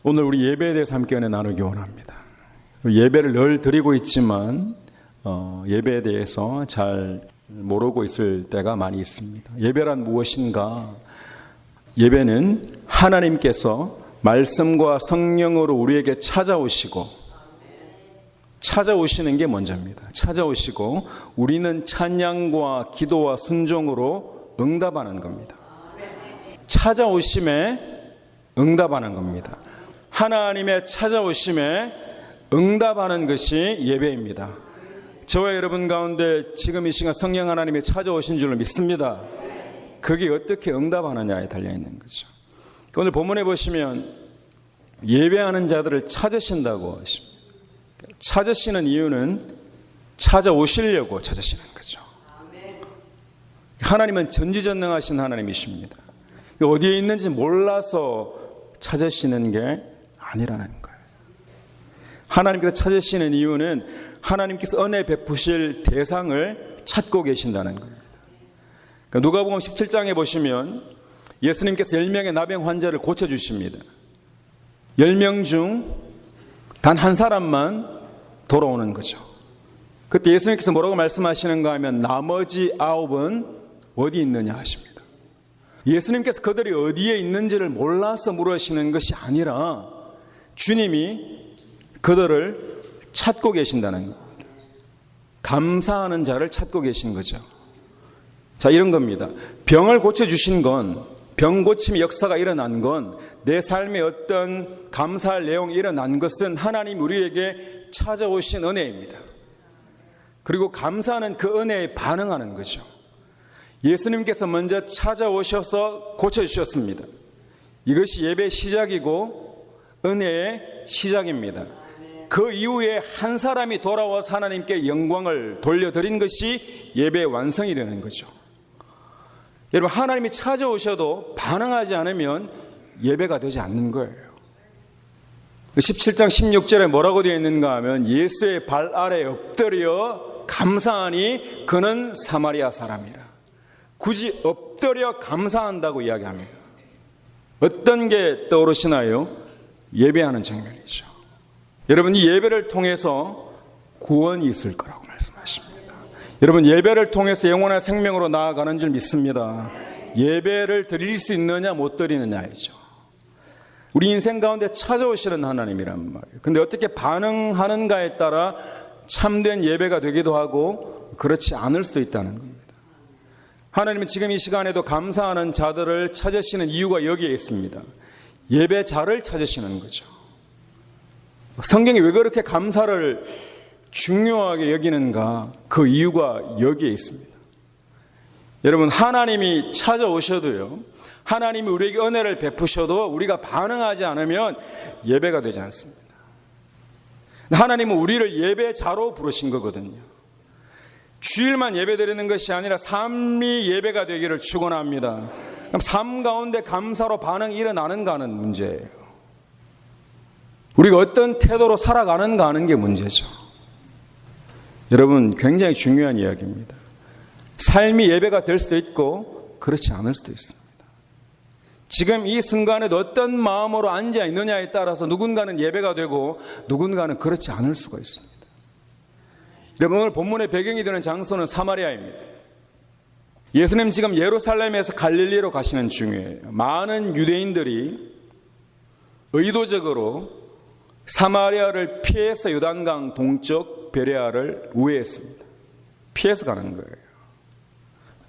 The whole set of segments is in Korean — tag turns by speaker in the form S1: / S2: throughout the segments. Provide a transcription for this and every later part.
S1: 오늘 우리 예배에 대해서 함께 은혜 나누기 원합니다. 예배를 늘 드리고 있지만 예배에 대해서 잘 모르고 있을 때가 많이 있습니다. 예배란 무엇인가? 예배는 하나님께서 말씀과 성령으로 우리에게 찾아오시는 게 먼저입니다. 찾아오시고 우리는 찬양과 기도와 순종으로 응답하는 겁니다. 찾아오심에 응답하는 겁니다. 하나님의 찾아오심에 응답하는 것이 예배입니다. 저와 여러분 가운데 지금 이 시간 성령 하나님이 찾아오신 줄로 믿습니다. 그게 어떻게 응답하느냐에 달려있는 거죠. 오늘 본문에 보시면 예배하는 자들을 찾으신다고 하십니다. 찾으시는 이유는 찾아오시려고 찾으시는 거죠. 하나님은 전지전능하신 하나님이십니다. 어디에 있는지 몰라서 찾으시는 게 아니라는 거예요. 하나님께서 찾으시는 이유는 하나님께서 은혜 베푸실 대상을 찾고 계신다는 겁니다. 누가복음 17장에 보시면 예수님께서 10명의 나병 환자를 고쳐주십니다. 10명 중 단 한 사람만 돌아오는 거죠. 그때 예수님께서 뭐라고 말씀하시는가 하면 나머지 9은 어디 있느냐 하십니다. 예수님께서 그들이 어디에 있는지를 몰라서 물으시는 것이 아니라 주님이 그들을 찾고 계신다는 겁니다. 감사하는 자를 찾고 계신 거죠. 자, 이런 겁니다. 병을 고쳐주신 건, 병 고침의 역사가 일어난 건, 내 삶에 어떤 감사할 내용이 일어난 것은 하나님 우리에게 찾아오신 은혜입니다. 그리고 감사하는 그 은혜에 반응하는 거죠. 예수님께서 먼저 찾아오셔서 고쳐주셨습니다. 이것이 예배의 시작이고 은혜의 시작입니다. 그 이후에 한 사람이 돌아와서 하나님께 영광을 돌려드린 것이 예배의 완성이 되는 거죠. 여러분, 하나님이 찾아오셔도 반응하지 않으면 예배가 되지 않는 거예요. 17장 16절에 뭐라고 되어 있는가 하면 예수의 발 아래 엎드려 감사하니 그는 사마리아 사람이라. 굳이 엎드려 감사한다고 이야기합니다. 어떤 게 떠오르시나요? 예배하는 장면이죠. 여러분, 이 예배를 통해서 구원이 있을 거라고 말씀하십니다. 여러분, 예배를 통해서 영원한 생명으로 나아가는 줄 믿습니다. 예배를 드릴 수 있느냐 못 드리느냐이죠. 우리 인생 가운데 찾아오시는 하나님이란 말이에요. 근데 어떻게 반응하는가에 따라 참된 예배가 되기도 하고 그렇지 않을 수도 있다는 겁니다. 하나님은 지금 이 시간에도 감사하는 자들을 찾으시는 이유가 여기에 있습니다. 예배자를 찾으시는 거죠. 성경이 왜 그렇게 감사를 중요하게 여기는가? 그 이유가 여기에 있습니다. 여러분, 하나님이 찾아오셔도요, 하나님이 우리에게 은혜를 베푸셔도 우리가 반응하지 않으면 예배가 되지 않습니다. 하나님은 우리를 예배자로 부르신 거거든요. 주일만 예배드리는 것이 아니라 삶이 예배가 되기를 축원합니다. 그럼 삶 가운데 감사로 반응이 일어나는가 하는 문제예요. 우리가 어떤 태도로 살아가는가 하는 게 문제죠. 여러분, 굉장히 중요한 이야기입니다. 삶이 예배가 될 수도 있고 그렇지 않을 수도 있습니다. 지금 이 순간에도 어떤 마음으로 앉아 있느냐에 따라서 누군가는 예배가 되고 누군가는 그렇지 않을 수가 있습니다. 여러분, 오늘 본문의 배경이 되는 장소는 사마리아입니다. 예수님 지금 예루살렘에서 갈릴리로 가시는 중이에요. 많은 유대인들이 의도적으로 사마리아를 피해서 요단강 동쪽 베레아를 우회했습니다. 피해서 가는 거예요.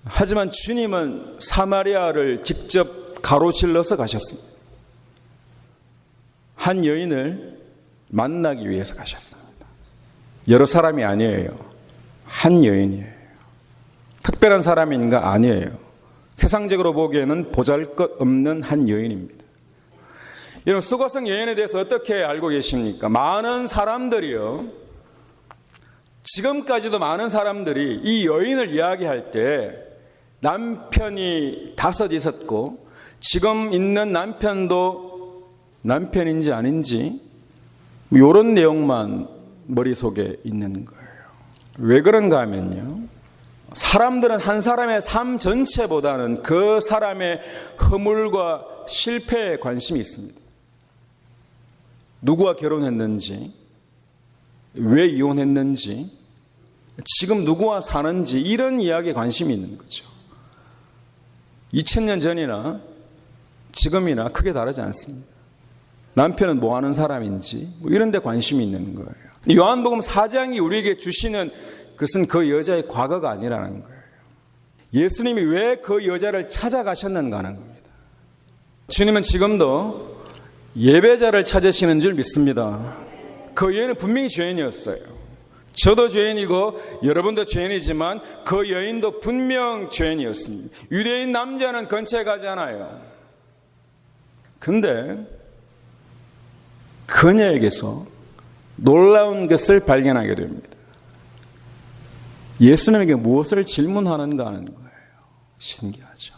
S1: 하지만 주님은 사마리아를 직접 가로질러서 가셨습니다. 한 여인을 만나기 위해서 가셨습니다. 여러 사람이 아니에요. 한 여인이에요. 특별한 사람인가? 아니에요. 세상적으로 보기에는 보잘것없는 한 여인입니다. 여러분, 수고성 여인에 대해서 어떻게 알고 계십니까? 많은 사람들이요, 지금까지도 많은 사람들이 이 여인을 이야기할 때 남편이 5 있었고 지금 있는 남편도 남편인지 아닌지 이런 내용만 머릿속에 있는 거예요. 왜 그런가 하면요, 사람들은 한 사람의 삶 전체보다는 그 사람의 허물과 실패에 관심이 있습니다. 누구와 결혼했는지, 왜 이혼했는지, 지금 누구와 사는지 이런 이야기에 관심이 있는 거죠. 2000년 전이나 지금이나 크게 다르지 않습니다. 남편은 뭐 하는 사람인지 이런 데 관심이 있는 거예요. 요한복음 4장이 우리에게 주시는 것은 그 여자의 과거가 아니라는 거예요. 예수님이 왜 그 여자를 찾아가셨는가 하는 겁니다. 주님은 지금도 예배자를 찾으시는 줄 믿습니다. 그 여인은 분명히 죄인이었어요. 저도 죄인이고 여러분도 죄인이지만 그 여인도 분명 죄인이었습니다. 유대인 남자는 근처에 가지 않아요. 근데 그녀에게서 놀라운 것을 발견하게 됩니다. 예수님에게 무엇을 질문하는가 하는 거예요. 신기하죠.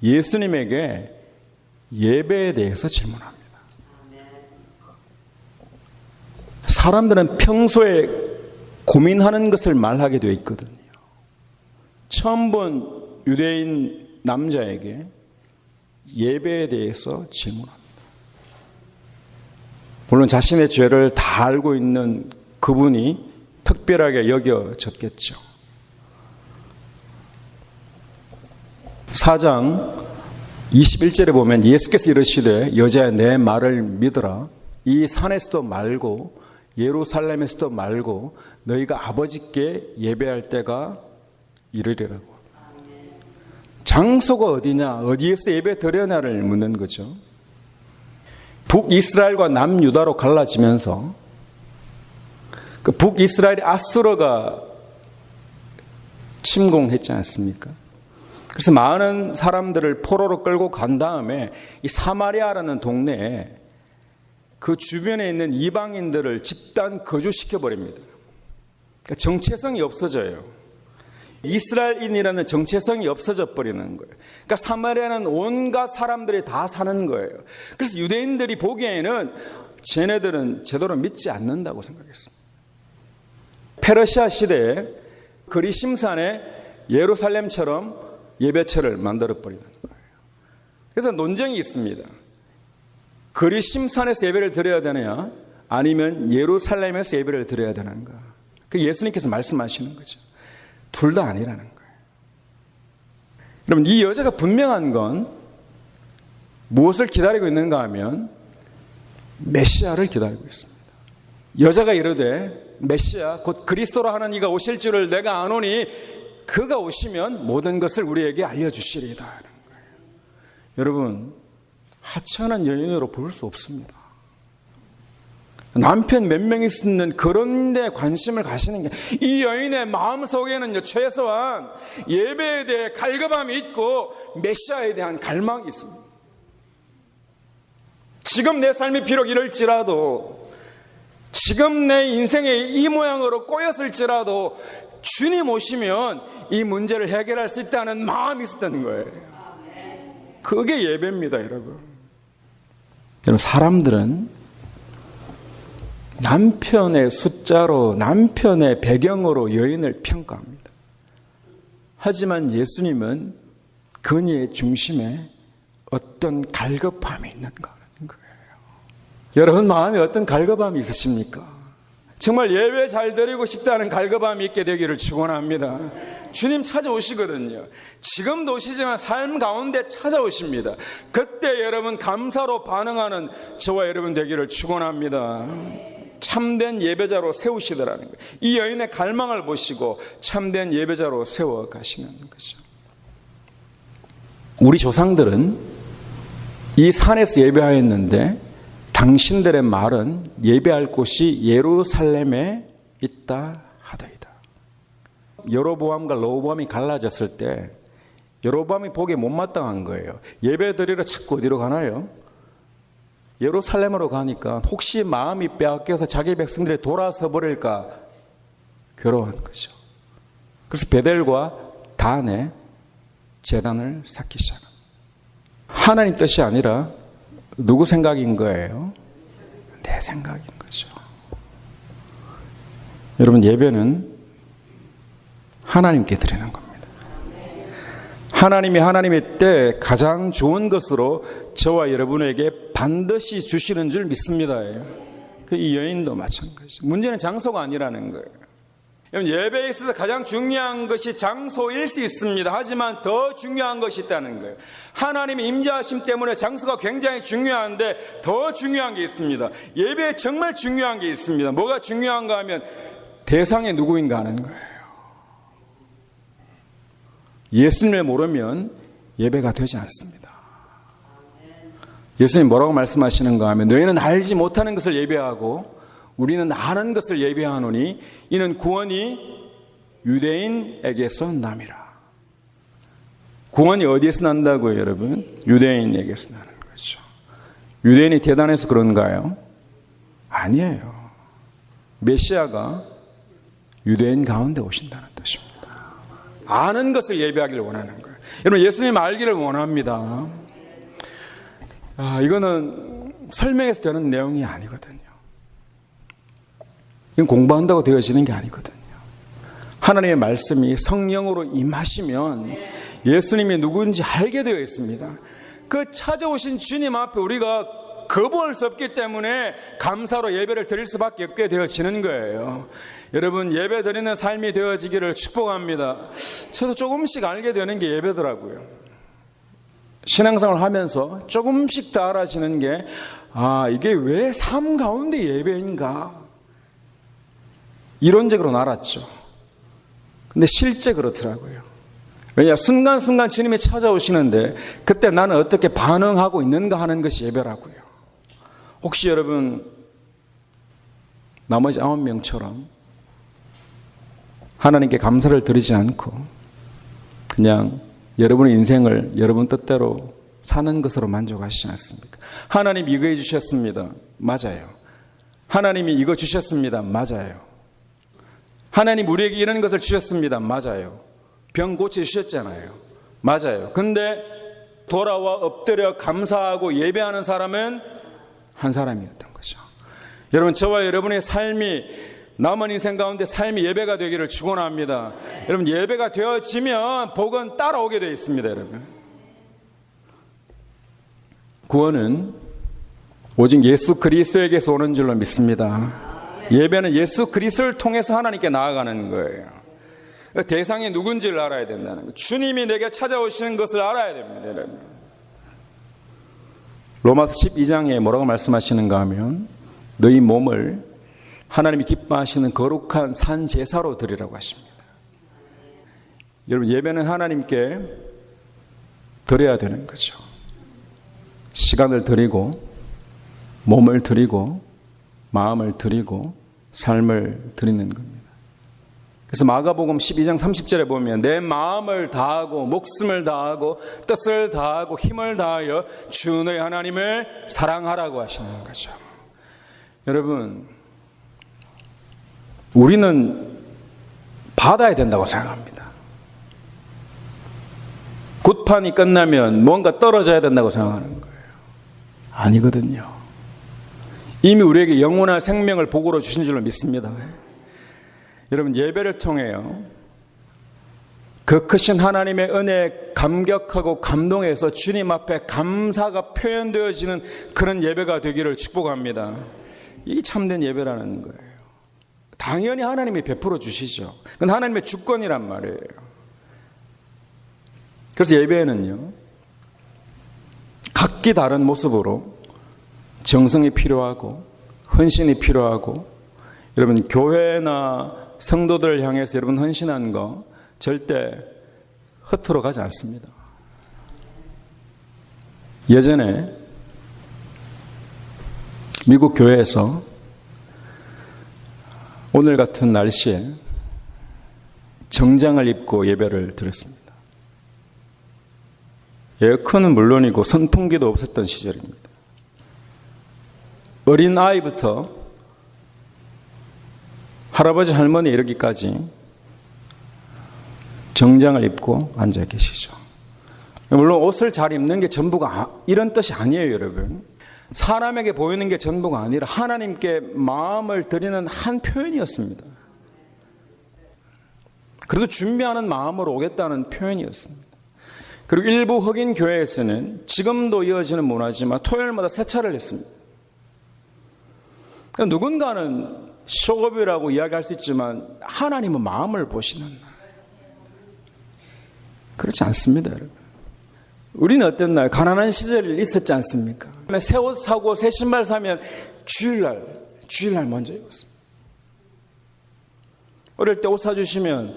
S1: 예수님에게 예배에 대해서 질문합니다. 사람들은 평소에 고민하는 것을 말하게 되어 있거든요. 처음 본 유대인 남자에게 예배에 대해서 질문합니다. 물론 자신의 죄를 다 알고 있는 그분이 특별하게 여겨졌겠죠. 4장 21절에 보면 예수께서 이르시되 여자야 내 말을 믿으라. 이 산에서도 말고 예루살렘에서도 말고 너희가 아버지께 예배할 때가 이르리라고. 장소가 어디냐, 어디에서 예배 드려냐를 묻는 거죠. 북이스라엘과 남유다로 갈라지면서 그 북이스라엘의 아수르가 침공했지 않습니까? 그래서 많은 사람들을 포로로 끌고 간 다음에 이 사마리아라는 동네에 그 주변에 있는 이방인들을 집단 거주시켜 버립니다. 그러니까 정체성이 없어져요. 이스라엘인이라는 정체성이 없어져 버리는 거예요. 그러니까 사마리아는 온갖 사람들이 다 사는 거예요. 그래서 유대인들이 보기에는 쟤네들은 제대로 믿지 않는다고 생각했습니다. 페르시아 시대에 그리심산에 예루살렘처럼 예배처를 만들어버리는 거예요. 그래서 논쟁이 있습니다. 그리심산에서 예배를 드려야 되느냐 아니면 예루살렘에서 예배를 드려야 되는가. 예수님께서 말씀하시는 거죠. 둘 다 아니라는 거예요. 여러분 이 여자가 분명한 건 무엇을 기다리고 있는가 하면 메시아를 기다리고 있습니다. 여자가 이르되 메시아 곧 그리스도라 하는 이가 오실 줄을 내가 아노니 그가 오시면 모든 것을 우리에게 알려주시리이다 하는 거예요. 여러분 하찮은 여인으로 볼 수 없습니다. 남편 몇 명 있는 그런 데 관심을 가시는 게 이 여인의 마음속에는 최소한 예배에 대해 갈급함이 있고 메시아에 대한 갈망이 있습니다. 지금 내 삶이 비록 이럴지라도 지금 내 인생의 이 모양으로 꼬였을지라도 주님 오시면 이 문제를 해결할 수 있다는 마음이 있었다는 거예요. 그게 예배입니다, 여러분. 여러분, 사람들은 남편의 숫자로, 남편의 배경으로 여인을 평가합니다. 하지만 예수님은 그녀의 중심에 어떤 갈급함이 있는가 하는 거예요. 여러분 마음에 어떤 갈급함이 있으십니까? 정말 예배 잘 드리고 싶다는 갈급함이 있게 되기를 축원합니다. 주님 찾아오시거든요. 지금도 오시지만 삶 가운데 찾아오십니다. 그때 여러분 감사로 반응하는 저와 여러분 되기를 축원합니다. 참된 예배자로 세우시더라는 거예요. 이 여인의 갈망을 보시고 참된 예배자로 세워 가시는 거죠. 우리 조상들은 이 산에서 예배하였는데 당신들의 말은 예배할 곳이 예루살렘에 있다 하더이다. 여로보암과 르호보암이 갈라졌을 때 여로보암이 보기에 못마땅한 거예요. 예배 드리러 자꾸 어디로 가나요? 예루살렘으로 가니까 혹시 마음이 빼앗겨서 자기 백성들이 돌아서 버릴까 괴로워한 거죠. 그래서 베델과 단에 제단을 쌓기 시작합니다. 하나님 뜻이 아니라 누구 생각인 거예요? 내 생각인 거죠. 여러분 예배는 하나님께 드리는 겁니다. 하나님이 하나님의 때 가장 좋은 것으로 저와 여러분에게 반드시 주시는 줄 믿습니다. 이 여인도 마찬가지죠. 문제는 장소가 아니라는 거예요. 예배에 있어서 가장 중요한 것이 장소일 수 있습니다. 하지만 더 중요한 것이 있다는 거예요. 하나님의 임재하심 때문에 장소가 굉장히 중요한데 더 중요한 게 있습니다. 예배에 정말 중요한 게 있습니다. 뭐가 중요한가 하면 대상이 누구인가 하는 거예요. 예수님을 모르면 예배가 되지 않습니다. 예수님 뭐라고 말씀하시는가 하면 너희는 알지 못하는 것을 예배하고 우리는 아는 것을 예배하노니 이는 구원이 유대인에게서 남이라. 구원이 어디에서 난다고요, 여러분? 유대인에게서 나는 거죠. 유대인이 대단해서 그런가요? 아니에요. 메시아가 유대인 가운데 오신다는 뜻입니다. 아는 것을 예배하기를 원하는 거예요. 여러분, 예수님 알기를 원합니다. 이거는 설명해서 되는 내용이 아니거든요. 이건 공부한다고 되어지는 게 아니거든요. 하나님의 말씀이 성령으로 임하시면 예수님이 누구인지 알게 되어 있습니다. 그 찾아오신 주님 앞에 우리가 거부할 수 없기 때문에 감사로 예배를 드릴 수밖에 없게 되어지는 거예요. 여러분, 예배 드리는 삶이 되어지기를 축복합니다. 저도 조금씩 알게 되는 게 예배더라고요. 신앙생활을 하면서 조금씩 더 알아지는 게 이게 왜 삶 가운데 예배인가? 이론적으로는 알았죠. 근데 실제 그렇더라고요. 왜냐, 순간순간 주님이 찾아오시는데 그때 나는 어떻게 반응하고 있는가 하는 것이 예배라고요. 혹시 여러분 나머지 9명처럼 하나님께 감사를 드리지 않고 그냥 여러분의 인생을 여러분 뜻대로 사는 것으로 만족하시지 않습니까? 하나님 이거 해주셨습니다. 맞아요. 하나님이 이거 주셨습니다. 맞아요. 하나님 우리에게 이런 것을 주셨습니다. 맞아요. 병 고쳐주셨잖아요. 맞아요. 근데 돌아와 엎드려 감사하고 예배하는 사람은 한 사람이었던 거죠. 여러분, 저와 여러분의 삶이 남은 인생 가운데 삶이 예배가 되기를 축원합니다. 여러분, 예배가 되어지면 복은 따라오게 되어 있습니다. 여러분, 구원은 오직 예수 그리스도에게서 오는 줄로 믿습니다. 예배는 예수 그리스도를 통해서 하나님께 나아가는 거예요. 대상이 누군지를 알아야 된다는 거예요. 주님이 내게 찾아오시는 것을 알아야 됩니다. 여러분, 로마서 12장에 뭐라고 말씀하시는가 하면 너희 몸을 하나님이 기뻐하시는 거룩한 산 제사로 드리라고 하십니다. 여러분, 예배는 하나님께 드려야 되는 거죠. 시간을 드리고 몸을 드리고 마음을 드리고 삶을 드리는 겁니다. 그래서 마가복음 12장 30절에 보면 내 마음을 다하고 목숨을 다하고 뜻을 다하고 힘을 다하여 주 너희 하나님을 사랑하라고 하시는 거죠. 여러분, 우리는 받아야 된다고 생각합니다. 굿판이 끝나면 뭔가 떨어져야 된다고 생각하는 거예요. 아니거든요. 이미 우리에게 영원한 생명을 복으로 주신 줄로 믿습니다. 여러분, 예배를 통해요, 그 크신 하나님의 은혜에 감격하고 감동해서 주님 앞에 감사가 표현되어지는 그런 예배가 되기를 축복합니다. 이게 참된 예배라는 거예요. 당연히 하나님이 베풀어 주시죠. 그건 하나님의 주권이란 말이에요. 그래서 예배에는요, 각기 다른 모습으로 정성이 필요하고 헌신이 필요하고, 여러분 교회나 성도들을 향해서 여러분 헌신한 거 절대 허투루 가지 않습니다. 예전에 미국 교회에서 오늘 같은 날씨에 정장을 입고 예배를 드렸습니다. 에어컨은 물론이고 선풍기도 없었던 시절입니다. 어린 아이부터 할아버지 할머니 이르기까지 정장을 입고 앉아 계시죠. 물론 옷을 잘 입는 게 전부가 이런 뜻이 아니에요, 여러분. 사람에게 보이는 게 전부가 아니라 하나님께 마음을 드리는 한 표현이었습니다. 그래도 준비하는 마음으로 오겠다는 표현이었습니다. 그리고 일부 흑인 교회에서는 지금도 이어지는 문화지만 토요일마다 세차를 했습니다. 그러니까 누군가는 쇼업이라고 이야기할 수 있지만 하나님은 마음을 보시는 날. 그렇지 않습니다, 여러분. 우리는 어땠나요? 가난한 시절이 있었지 않습니까? 새 옷 사고 새 신발 사면 주일날 먼저 입었습니다. 어릴 때 옷 사주시면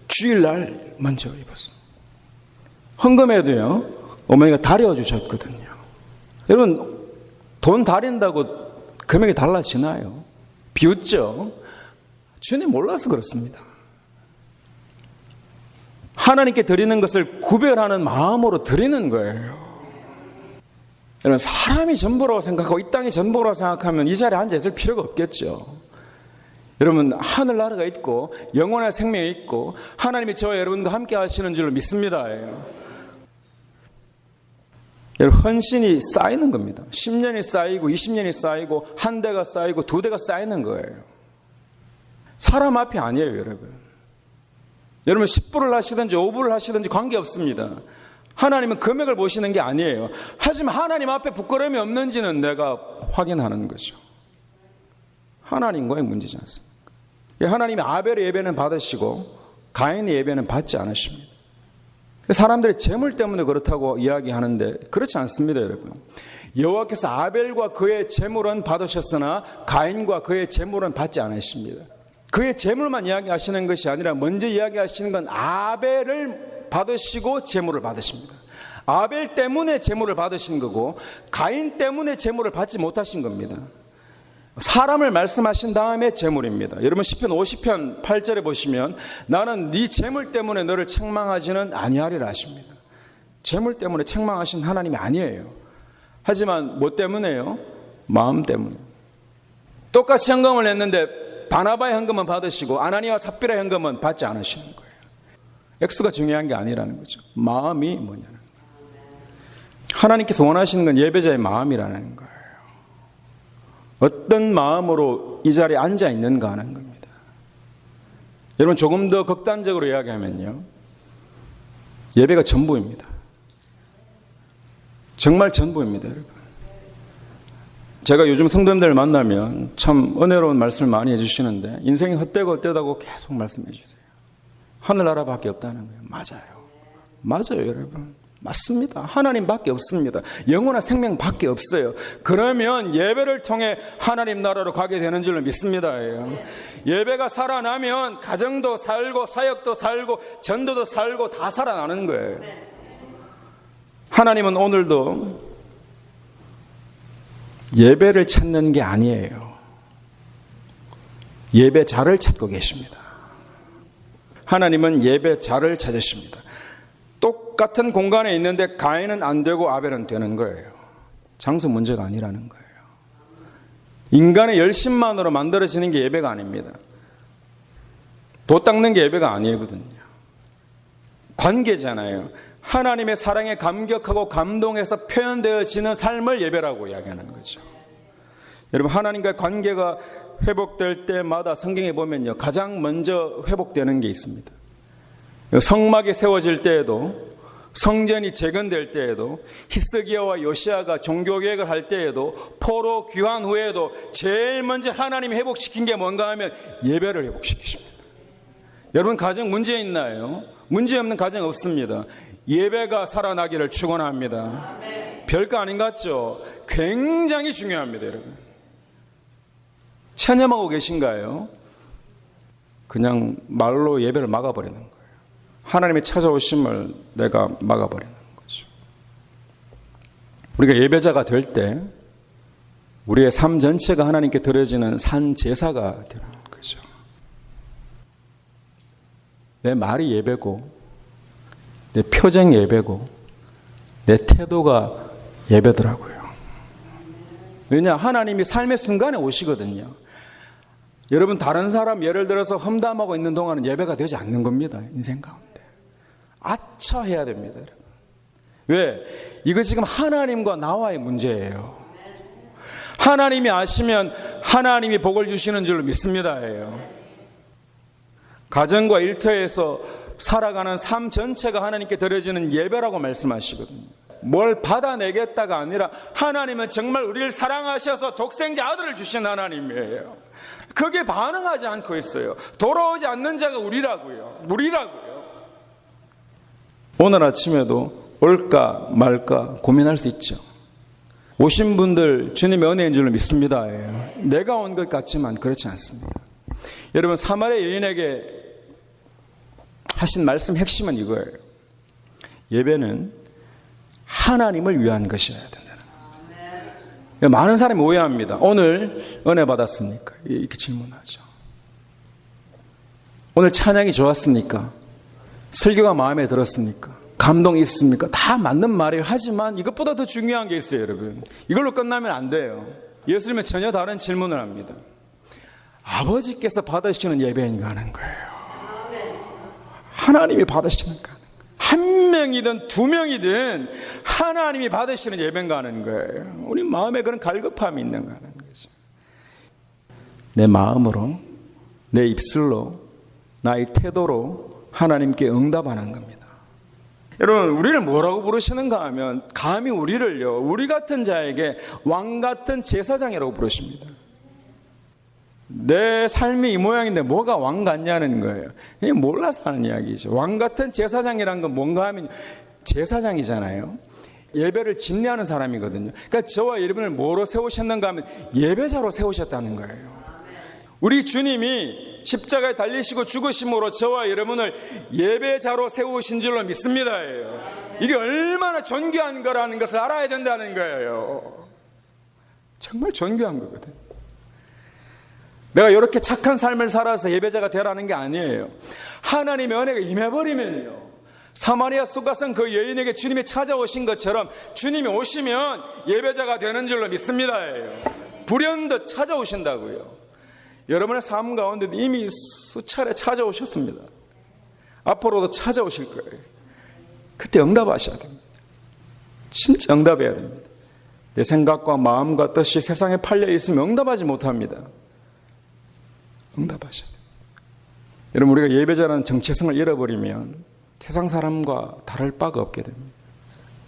S1: 주일날 먼저 입었습니다. 헌금에도요, 어머니가 다려주셨거든요. 여러분, 돈 다린다고 금액이 달라지나요? 비웃죠? 주님 몰라서 그렇습니다. 하나님께 드리는 것을 구별하는 마음으로 드리는 거예요. 여러분, 사람이 전부라고 생각하고 이 땅이 전부라고 생각하면 이 자리에 앉아 있을 필요가 없겠죠. 여러분, 하늘나라가 있고 영원한 생명이 있고 하나님이 저와 여러분과 함께 하시는 줄로 믿습니다. 여러분, 헌신이 쌓이는 겁니다. 10년이 쌓이고 20년이 쌓이고 한 대가 쌓이고 두 대가 쌓이는 거예요. 사람 앞이 아니에요, 여러분. 여러분, 10불을 하시든지 5불을 하시든지 관계없습니다. 하나님은 금액을 보시는 게 아니에요. 하지만 하나님 앞에 부끄러움이 없는지는 내가 확인하는 거죠. 하나님과의 문제지 않습니까? 하나님이 아벨의 예배는 받으시고 가인의 예배는 받지 않으십니다. 사람들이 재물 때문에 그렇다고 이야기하는데 그렇지 않습니다, 여러분. 여호와께서 아벨과 그의 재물은 받으셨으나 가인과 그의 재물은 받지 않으십니다. 그의 재물만 이야기하시는 것이 아니라 먼저 이야기하시는 건 아벨을 받으시고 재물을 받으십니다. 아벨 때문에 재물을 받으신 거고 가인 때문에 재물을 받지 못하신 겁니다. 사람을 말씀하신 다음에 재물입니다. 여러분, 시편 50편 8절에 보시면 나는 네 재물 때문에 너를 책망하지는 아니하리라 하십니다. 재물 때문에 책망하신 하나님이 아니에요. 하지만 뭐 때문에요? 마음 때문에. 똑같이 헌금을 냈는데 바나바의 헌금은 받으시고 아나니와 삽비라의 헌금은 받지 않으시는 거예요. 액수가 중요한 게 아니라는 거죠. 마음이 뭐냐는 거예요. 하나님께서 원하시는 건 예배자의 마음이라는 거예요. 어떤 마음으로 이 자리에 앉아 있는가 하는 겁니다. 여러분, 조금 더 극단적으로 이야기하면요, 예배가 전부입니다. 정말 전부입니다, 여러분. 제가 요즘 성도님들을 만나면 참 은혜로운 말씀을 많이 해주시는데 인생이 헛되고 계속 말씀해 주세요. 하늘나라밖에 없다는 거예요. 맞아요, 여러분. 맞습니다. 하나님밖에 없습니다. 영원한 생명밖에 없어요. 그러면 예배를 통해 하나님 나라로 가게 되는 줄로 믿습니다. 예배가 살아나면 가정도 살고 사역도 살고 전도도 살고 다 살아나는 거예요. 하나님은 오늘도 예배를 찾는 게 아니에요. 예배자를 찾고 계십니다. 하나님은 예배자를 찾으십니다. 똑같은 공간에 있는데 가인은 안 되고 아벨은 되는 거예요. 장소 문제가 아니라는 거예요. 인간의 열심만으로 만들어지는 게 예배가 아닙니다. 도 닦는 게 예배가 아니거든요. 관계잖아요. 하나님의 사랑에 감격하고 감동해서 표현되어지는 삶을 예배라고 이야기하는 거죠. 여러분, 하나님과의 관계가 회복될 때마다 성경에 보면요, 가장 먼저 회복되는 게 있습니다. 성막이 세워질 때에도, 성전이 재건될 때에도, 히스기야와 요시야가 종교개혁을 할 때에도, 포로 귀환 후에도 제일 먼저 하나님이 회복시킨 게 뭔가 하면 예배를 회복시키십니다. 여러분, 가정 문제 있나요? 문제 없는 가정 없습니다. 예배가 살아나기를 축원합니다. 별거 아닌 것 같죠? 굉장히 중요합니다, 여러분. 체념하고 계신가요? 그냥 말로 예배를 막아버리는 거예요. 하나님의 찾아오심을 내가 막아버리는 거죠. 우리가 예배자가 될 때 우리의 삶 전체가 하나님께 드려지는 산 제사가 되는 거죠. 내 말이 예배고, 내 표정이 예배고, 내 태도가 예배더라고요. 왜냐? 하나님이 삶의 순간에 오시거든요. 여러분, 다른 사람 예를 들어서 험담하고 있는 동안은 예배가 되지 않는 겁니다. 인생 가운데. 아차 해야 됩니다, 여러분. 왜? 이거 지금 하나님과 나와의 문제예요. 하나님이 아시면 하나님이 복을 주시는 줄로 믿습니다. 가정과 일터에서 살아가는 삶 전체가 하나님께 드려지는 예배라고 말씀하시거든요. 뭘 받아내겠다가 아니라 하나님은 정말 우리를 사랑하셔서 독생자 아들을 주신 하나님이에요. 그게 반응하지 않고 있어요. 돌아오지 않는 자가 우리라고요. 오늘 아침에도 올까 말까 고민할 수 있죠. 오신 분들 주님의 은혜인 줄로 믿습니다. 내가 온 것 같지만 그렇지 않습니다. 여러분, 사마리아 여인에게 하신 말씀 핵심은 이거예요. 예배는 하나님을 위한 것이어야 된다는 거예요. 많은 사람이 오해합니다. 오늘 은혜 받았습니까? 이렇게 질문하죠. 오늘 찬양이 좋았습니까? 설교가 마음에 들었습니까? 감동이 있습니까? 다 맞는 말이에요. 하지만 이것보다 더 중요한 게 있어요, 여러분. 이걸로 끝나면 안 돼요. 예수님은 전혀 다른 질문을 합니다. 아버지께서 받으시는 예배인가 하는 거예요. 하나님이 받으시는 거. 한 명이든 두 명이든 하나님이 받으시는 예배인가 하는 거예요. 우리 마음에 그런 갈급함이 있는가 하는 거죠. 내 마음으로, 내 입술로, 나의 태도로 하나님께 응답하는 겁니다. 여러분, 우리를 뭐라고 부르시는가 하면 감히 우리를요, 우리 같은 자에게 왕 같은 제사장이라고 부르십니다. 내 삶이 이 모양인데 뭐가 왕 같냐는 거예요. 이게 몰라서 하는 이야기죠. 왕 같은 제사장이란 건 뭔가 하면 제사장이잖아요. 예배를 집례하는 사람이거든요. 그러니까 저와 여러분을 뭐로 세우셨는가 하면 예배자로 세우셨다는 거예요. 우리 주님이 십자가에 달리시고 죽으심으로 저와 여러분을 예배자로 세우신 줄로 믿습니다. 이게 얼마나 존귀한 거라는 것을 알아야 된다는 거예요. 정말 존귀한 거거든요. 내가 이렇게 착한 삶을 살아서 예배자가 되라는 게 아니에요. 하나님의 은혜가 임해버리면요, 사마리아 수가성 그 여인에게 주님이 찾아오신 것처럼 주님이 오시면 예배자가 되는 줄로 믿습니다. 불현듯 찾아오신다고요. 여러분의 삶 가운데 이미 수차례 찾아오셨습니다. 앞으로도 찾아오실 거예요. 그때 응답하셔야 됩니다. 진짜 응답해야 됩니다. 내 생각과 마음과 뜻이 세상에 팔려 있으면 응답하지 못합니다. 응답하셔야 돼요. 여러분, 우리가 예배자라는 정체성을 잃어버리면 세상 사람과 다를 바가 없게 됩니다.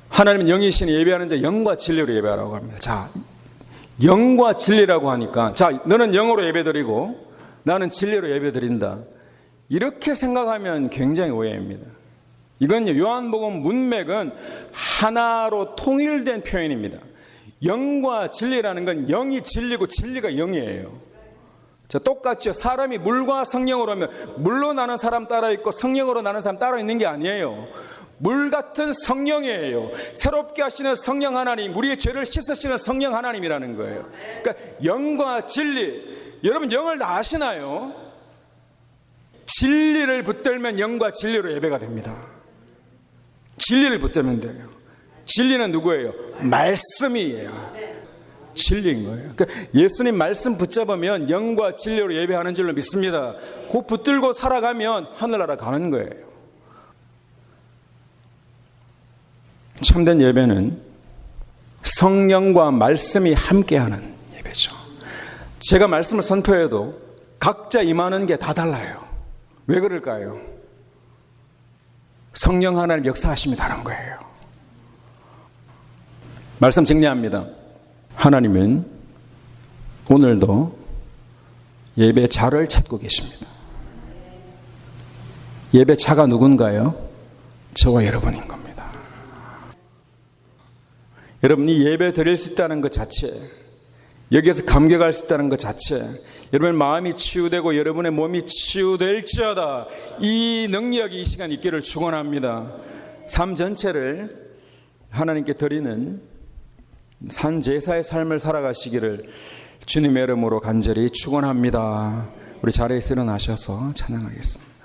S1: 하나님은 영이시니 예배하는 자 영과 진리로 예배하라고 합니다. 자, 영과 진리라고 하니까, 자, 너는 영으로 예배드리고 나는 진리로 예배드린다, 이렇게 생각하면 굉장히 오해입니다. 이건요, 요한복음 문맥은 하나로 통일된 표현입니다. 영과 진리라는 건 영이 진리고 진리가 영이에요. 자, 똑같죠. 사람이 물과 성령으로 하면 물로 나는 사람 따라 있고 성령으로 나는 사람 따라 있는 게 아니에요. 물 같은 성령이에요. 새롭게 하시는 성령 하나님, 우리의 죄를 씻으시는 성령 하나님이라는 거예요. 그러니까 영과 진리, 여러분 영을 다 아시나요? 진리를 붙들면 영과 진리로 예배가 됩니다. 진리를 붙들면 돼요. 진리는 누구예요? 말씀이에요. 진리인 거예요. 그러니까 예수님 말씀 붙잡으면 영과 진리로 예배하는 줄로 믿습니다. 그 붙들고 살아가면 하늘나라 가는 거예요. 참된 예배는 성령과 말씀이 함께하는 예배죠. 제가 말씀을 선포해도 각자 임하는 게 다 달라요. 왜 그럴까요? 성령 하나님 역사하심이 다른 거예요. 말씀 정리합니다. 하나님은 오늘도 예배자를 찾고 계십니다. 예배자가 누군가요? 저와 여러분인 겁니다. 여러분이 예배 드릴 수 있다는 것 자체, 여기에서 감격할 수 있다는 것 자체, 여러분의 마음이 치유되고 여러분의 몸이 치유될지어다, 이 능력이 이 시간 있기를 축원합니다. 삶 전체를 하나님께 드리는 산제사의 삶을 살아가시기를 주님의 이름으로 간절히 축원합니다. 우리 자리에서 일어나셔서 찬양하겠습니다.